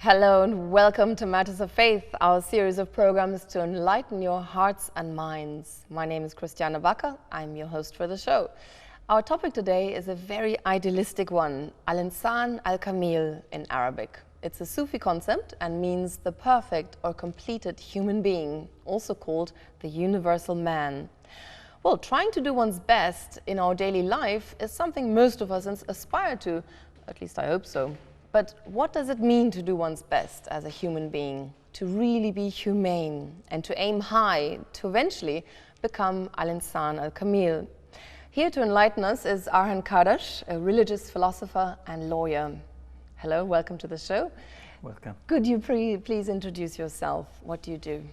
Hello and welcome to Matters of Faith, our series of programs to enlighten your hearts and minds. My name is Christiane Bakker. I'm your host for the show. Our topic today is a very idealistic one, Al-Insanu'l Kamil in Arabic. It's a Sufi concept and means the perfect or completed human being, also called the universal man. Well, trying to do one's best in our daily life is something most of us aspire to, at least I hope so. But what does it mean to do one's best as a human being, to really be humane and to aim high, to eventually become Al-Insanu'l Kamil? Here to enlighten us is Arhan Kardas, a religious philosopher and lawyer. Hello, welcome to the show. Welcome. Could you please introduce yourself? What do you do?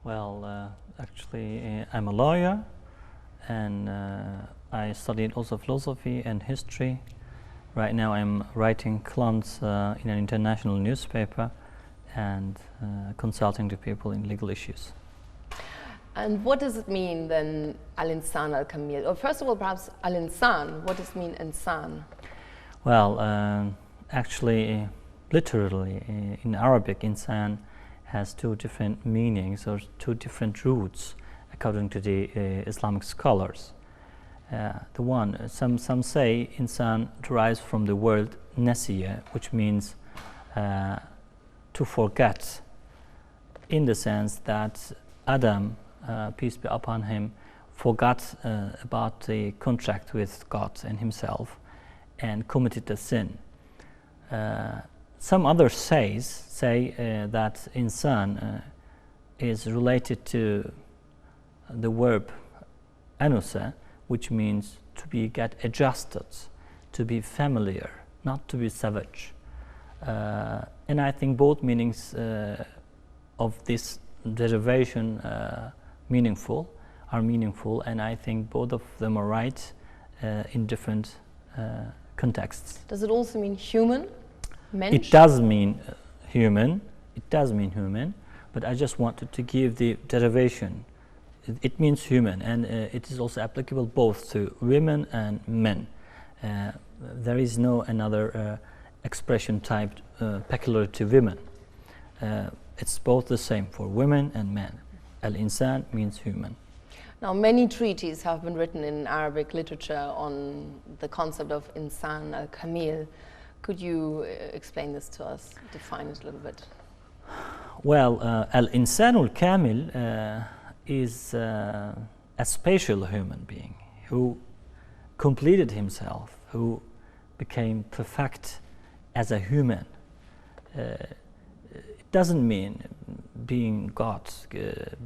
Well, actually, I'm a lawyer, and I studied also philosophy and history. Right now I'm writing columns in an international newspaper and consulting to people in legal issues. And what does it mean then, Al-Insanu'l Kamil? Or first of all, perhaps Al-Insan, what does it mean, Insan? Well, actually, literally, in Arabic, Insan has two different meanings or two different roots according to the Islamic scholars. Some say insan derives from the word nasiya, which means to forget, in the sense that Adam, peace be upon him, forgot about the contract with God and himself and committed a sin. Some others say that insan is related to the verb anusa, which means to get adjusted, to be familiar, not to be savage. And I think both meanings of this derivation are meaningful, and I think both of them are right in different contexts. Does it also mean human? Mensch? It does mean human, but I just wanted to give the derivation. It means human, and it is also applicable both to women and men. There is no another expression type peculiar to women. It's both the same for women and men. Al-Insan means human. Now, many treatises have been written in Arabic literature on the concept of Insanu'l Kamil. Could you explain this to us, define it a little bit? Well, Al-Insanu'l Kamil is a special human being who completed himself, who became perfect as a human. It doesn't mean being God,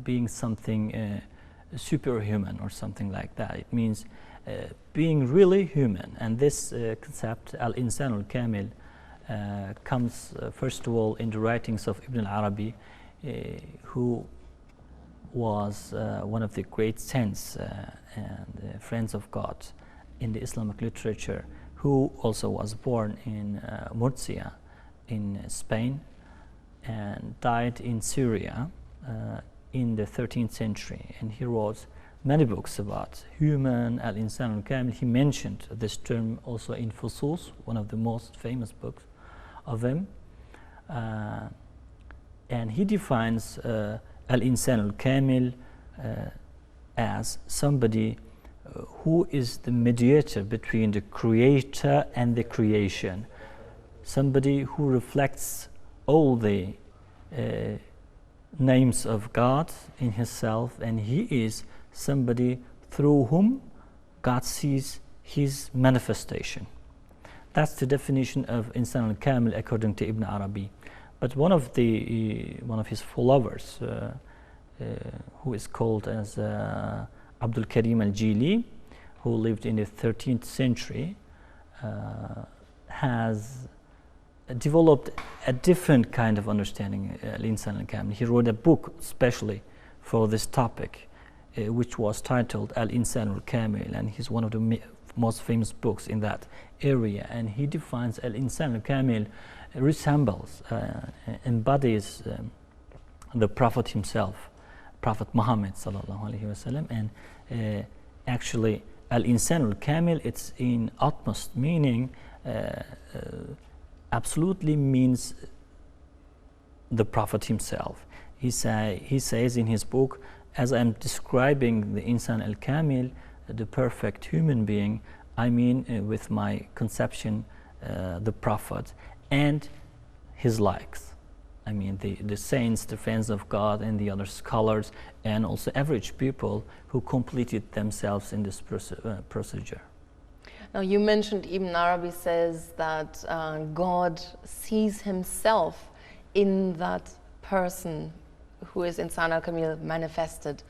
being something superhuman or something like that. It means being really human. And this concept, Al-Insanu'l Kamil, comes first of all in the writings of Ibn al-Arabi, who was one of the great saints and friends of God in the Islamic literature, who also was born in Murcia in Spain and died in Syria in the 13th century. And he wrote many books about human, Al-Insanu'l Kamil. He mentioned this term also in Fusus, one of the most famous books of him. And he defines Al-Insanu'l Kamil as somebody who is the mediator between the creator and the creation, somebody who reflects all the names of God in himself, and he is somebody through whom God sees his manifestation. That's the definition of Insanu'l Kamil according to Ibn Arabi. But one of his followers, who is called as Abdul Karim al-Jili, who lived in the 13th century, has developed a different kind of understanding of Al-Insanu'l Kamil. He wrote a book especially for this topic, which was titled Al-Insanu'l Kamil, and he's one of the most famous books in that area. And he defines Al-Insanu'l Kamil resembles, embodies the Prophet himself, Prophet Muhammad sallallahu alaihi wasallam, and actually Al-Insanu'l Kamil, it's in utmost meaning, absolutely means the Prophet himself. He says in his book, as I'm describing the Insan al-Kamil, the perfect human being, I mean with my conception the Prophet and his likes. I mean the saints, the friends of God, and the other scholars, and also average people who completed themselves in this procedure. Now, you mentioned Ibn Arabi says that God sees himself in that person who is Insan al-Kamil manifested.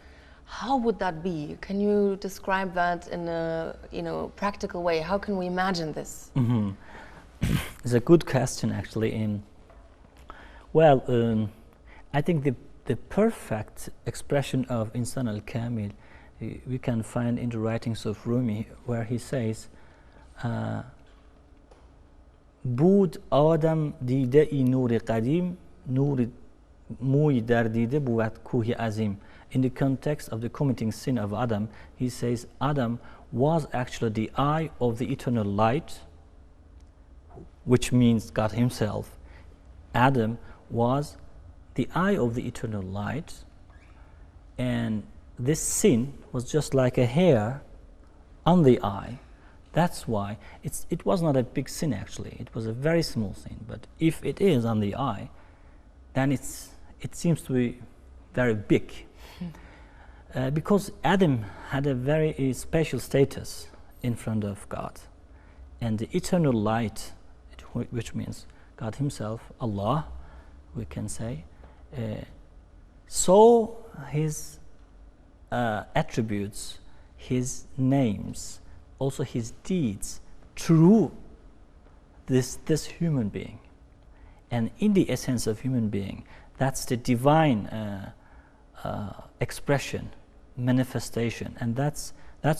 How would that be? Can you describe that in a practical way? How can we imagine this? Mm-hmm. It's a good question, actually. Well, I think the perfect expression of Insan al-Kamil we can find in the writings of Rumi, where he says, بود آدم دیده ای نور قدیم نور موی در دیده بود کوه عظیم. In the context of the committing sin of Adam, he says Adam was actually the eye of the eternal light, which means God himself. Adam was the eye of the eternal light, and this sin was just like a hair on the eye. That's why it was not a big sin, actually. It was a very small sin. But if it is on the eye, then it seems to be very big. Because Adam had a very special status in front of God. And the eternal light, which means God himself, Allah, we can say, saw his attributes, his names, also his deeds through this human being. And in the essence of human being, that's the divine expression, manifestation, and that's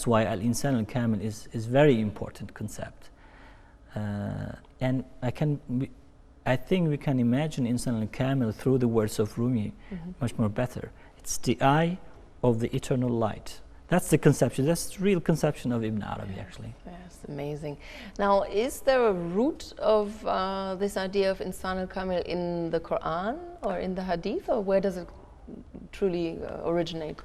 why Al-Insanu'l Kamil is very important concept. And I think we can imagine Insanu'l Kamil through the words of Rumi much more better. It's the eye of the eternal light. That's the conception. That's the real conception of Ibn Arabi, actually. Yes, amazing. Now, is there a root of this idea of Insanu'l Kamil in the Quran or in the Hadith, or where does it truly originate?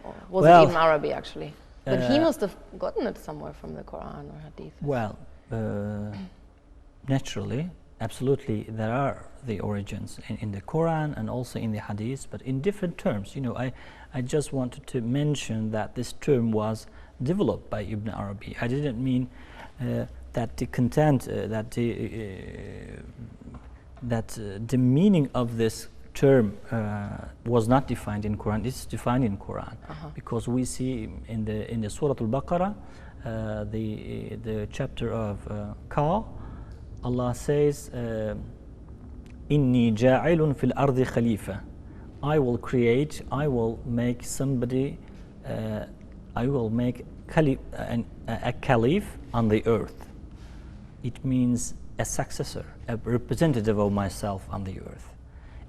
Or was it Ibn Arabi, actually? But he must have gotten it somewhere from the Quran or Hadith. Well, naturally, absolutely, there are the origins in the Quran and also in the Hadith, but in different terms. You know, I just wanted to mention that this term was developed by Ibn Arabi. I didn't mean that the content, that the meaning of this term was not defined in Quran. It's defined in Quran because we see in the Surah Al-Baqarah, the chapter of Ka, Allah says, "Inni ja'ilun fil ardi khalifa." I will create, I will make somebody, I will make a caliph on the earth. It means a successor, a representative of myself on the earth.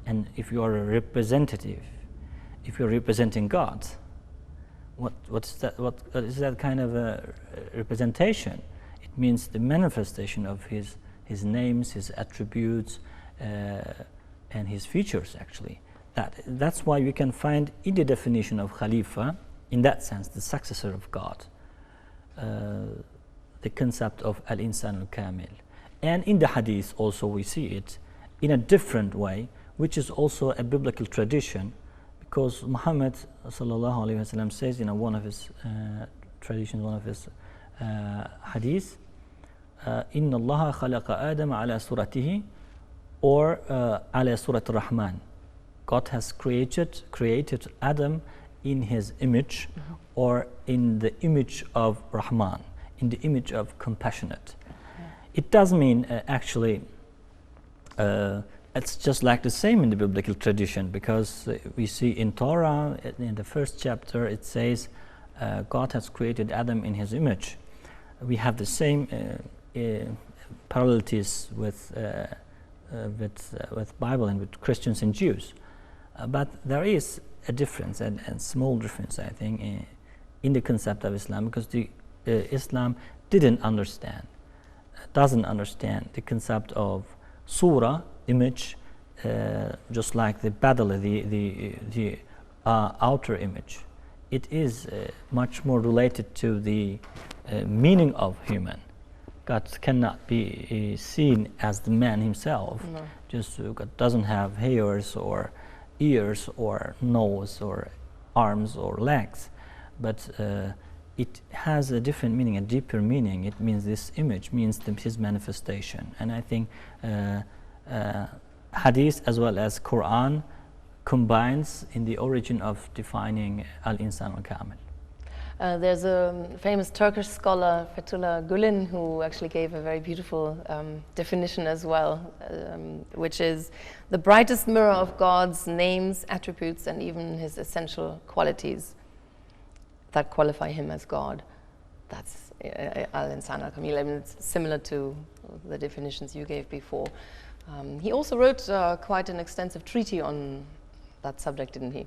And if you are a representative, if you're representing God, what is that kind of a representation? It means the manifestation of his names, his attributes, and his features, actually. That's why we can find in the definition of Khalifa, in that sense, the successor of God, the concept of Al-Insanu'l Kamil. And in the Hadith also we see it in a different way, which is also a biblical tradition, because Muhammad sallallahu alaihi wasallam says in one of his traditions, one of his Hadith, "Inna Allah khalaqa Adam ala suratihi," or ala surat Rahman. God has created Adam in his image, or in the image of Rahman, in the image of compassionate. It does mean actually, it's just like the same in the biblical tradition, because we see in Torah, in the first chapter, it says God has created Adam in his image. We have the same parallelities with Bible and with Christians and Jews. But there is a difference, and small difference, I think, in the concept of Islam, because Islam doesn't understand the concept of surah, image, just like the badal, the outer image. It is much more related to the meaning of human. God cannot be seen as the man himself. No. Just God doesn't have hairs or ears or nose or arms or legs, but it has a different meaning, a deeper meaning. It means this image means his manifestation. And I think Hadith as well as Quran combines in the origin of defining Al-Insanu'l Kamil. There's a famous Turkish scholar, Fethullah Gulen, who actually gave a very beautiful definition as well, which is the brightest mirror of God's names, attributes, and even his essential qualities that qualify him as God. That's Al-Insanu'l Kamil. I mean, it's similar to the definitions you gave before. He also wrote quite an extensive treatise on that subject, didn't he?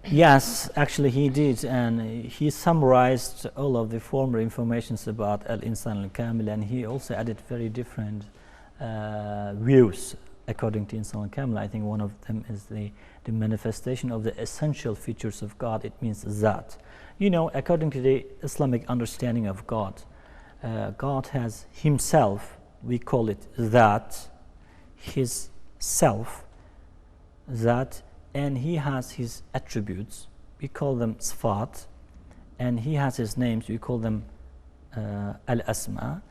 Yes, actually he did, and he summarized all of the former informations about Al-Insanu'l Kamil, and he also added very different views according to Insanu'l Kamil. I think one of them is the manifestation of the essential features of God. It means Zat. You know, according to the Islamic understanding of God, God has himself, we call it Zat, his self, Zat, and he has his attributes, we call them Sifat, and he has his names, we call them Al-Asma,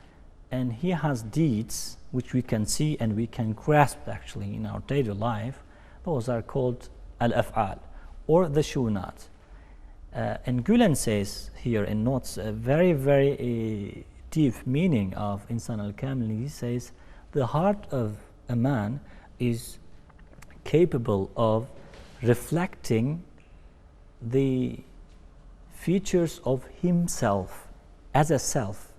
and he has deeds which we can see and we can grasp actually in our daily life. Those are called Al-Af'al, or the Shunat. And Gulen says here in notes a very, very deep meaning of Insanu'l Kamil. He says the heart of a man is capable of reflecting the features of himself as a self,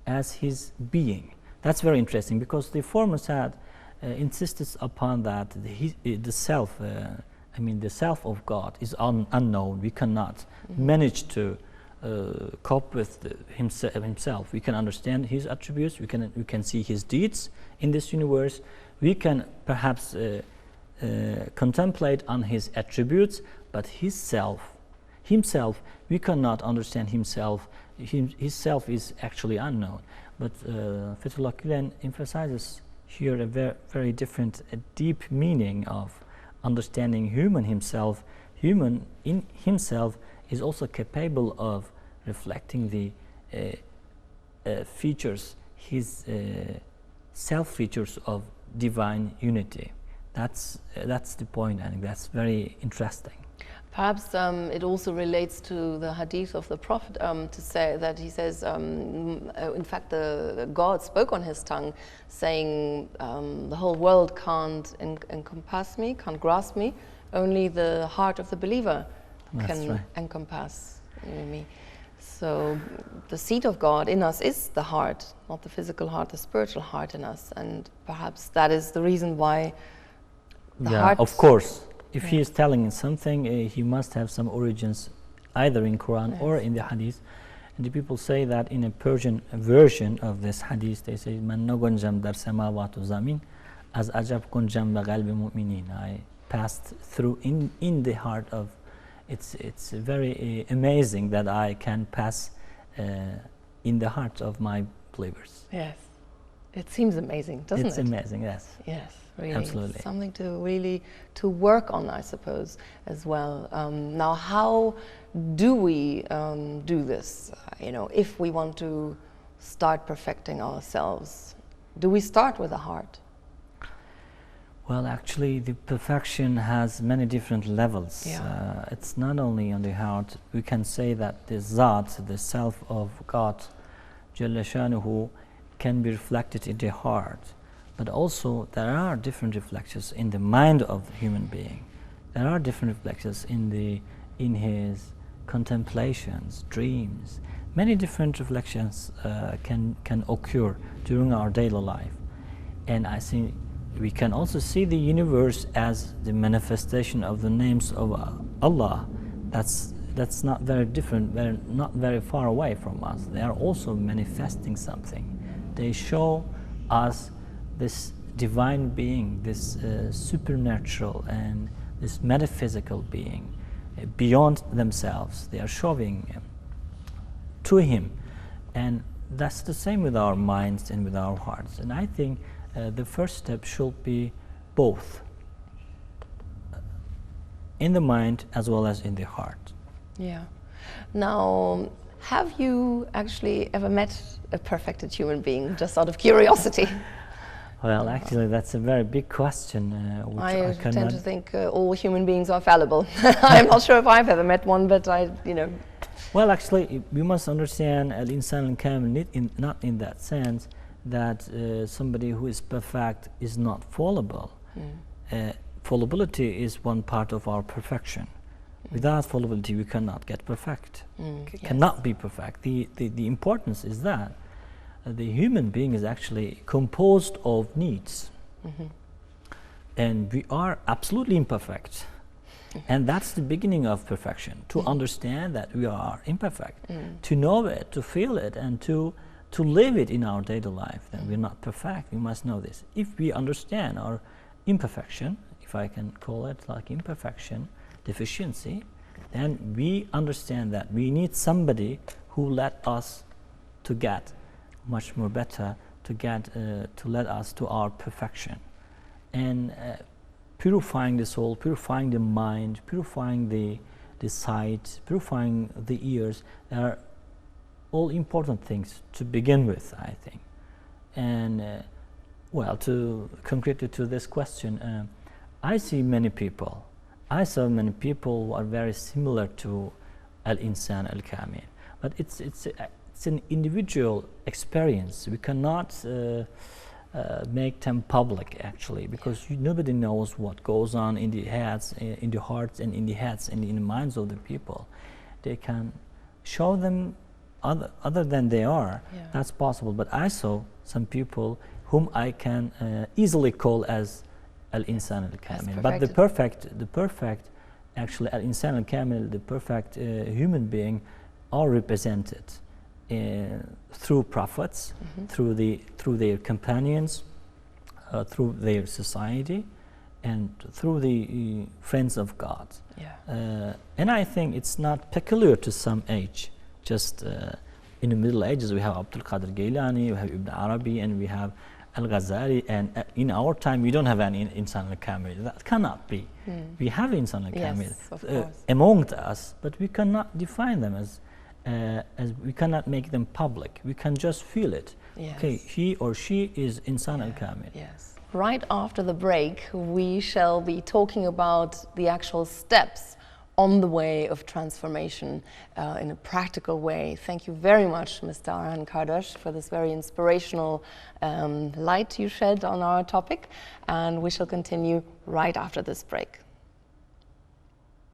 as his being. That's very interesting, because the former side insisted upon that the self, I mean the self of God is unknown. We cannot manage to cope with himself. We can understand his attributes, we can see his deeds in this universe, we can perhaps contemplate on his attributes, but himself, we cannot understand himself. His self is actually unknown. But Fethullah Gulen emphasizes here a very different, a deep meaning of understanding human himself. Human in himself is also capable of reflecting the features, his self features of divine unity. That's the point. I think that's very interesting. Perhaps it also relates to the hadith of the Prophet, to say that he says, in fact, God spoke on his tongue, saying, the whole world can't encompass me, can't grasp me, only the heart of the believer can encompass me. So the seat of God in us is the heart, not the physical heart, the spiritual heart in us, and perhaps that is the reason why the heart. Of course. If he is telling something, he must have some origins either in Quran or in the Hadith. And the people say that in a Persian version of this Hadith, they say, "Man nagunjam dar samawat zamin, az ajab kunjam ba qalbi mu'minin." I passed through in the heart of. It's very amazing that I can pass in the heart of my believers. Yes, it seems amazing, doesn't it? It's amazing, yes. Yes. Really, absolutely. Something to work on, I suppose, as well. Now, how do we do this? If we want to start perfecting ourselves, do we start with the heart? Well, actually, the perfection has many different levels. Yeah. It's not only on the heart. We can say that the Zat, the self of God, Jalla Shanuhu, can be reflected in the heart. But also there are different reflections in the mind of the human being. There are different reflections in his contemplations, dreams. Many different reflections can occur during our daily life. And I think we can also see the universe as the manifestation of the names of Allah. That's not very different, not very far away from us. They are also manifesting something. They show us this divine being, this supernatural and this metaphysical being beyond themselves. They are showing to him, and that's the same with our minds and with our hearts. And I think the first step should be both, in the mind as well as in the heart. Yeah. Now, have you actually ever met a perfected human being, just out of curiosity? Well, actually, that's a very big question. Which I cannot tend to think all human beings are fallible. I'm not sure if I've ever met one, but Well, actually, we must understand Al-Insanu'l Kamil not in that sense that somebody who is perfect is not fallible. Fallibility is one part of our perfection. Without fallibility, we cannot get perfect. Cannot be perfect. The importance is that the human being is actually composed of needs. And we are absolutely imperfect. And that's the beginning of perfection, to understand that we are imperfect, to know it, to feel it, and to live it in our daily life, that we're not perfect. We must know this. If we understand our imperfection, if I can call it like imperfection, deficiency, then we understand that we need somebody who let us to get much more better, to let us to our perfection. And purifying the soul, purifying the mind, purifying the sight, purifying the ears are all important things to begin with, I think. And well, to concretely to this question, I saw many people who are very similar to Al-Insanu'l Kamil, but it's an individual experience. We cannot make them public, actually, because nobody knows what goes on in the heads, in the hearts, and in the heads and in the minds of the people. They can show them other than they are. That's possible. But I saw some people whom I can easily call as Al-Insanu'l Kamil. But the perfect, actually, Al-Insanu'l Kamil, the perfect human being, are represented through prophets, through their companions, through their society, and through the friends of God. And I think it's not peculiar to some age. Just in the Middle Ages, we have Abdul Qadir Gailani, we have Ibn Arabi, and we have Al-Ghazali, and in our time we don't have any Insanu'l Kamil. That cannot be. We have Insanu'l Kamil among us, but we cannot define them as we cannot make them public. We can just feel it. Okay, he or she is Insanu'l Kamil. Right after the break, we shall be talking about the actual steps on the way of transformation in a practical way. Thank you very much, Mr. Arhan Kardas, for this very inspirational light you shed on our topic, and we shall continue right after this break.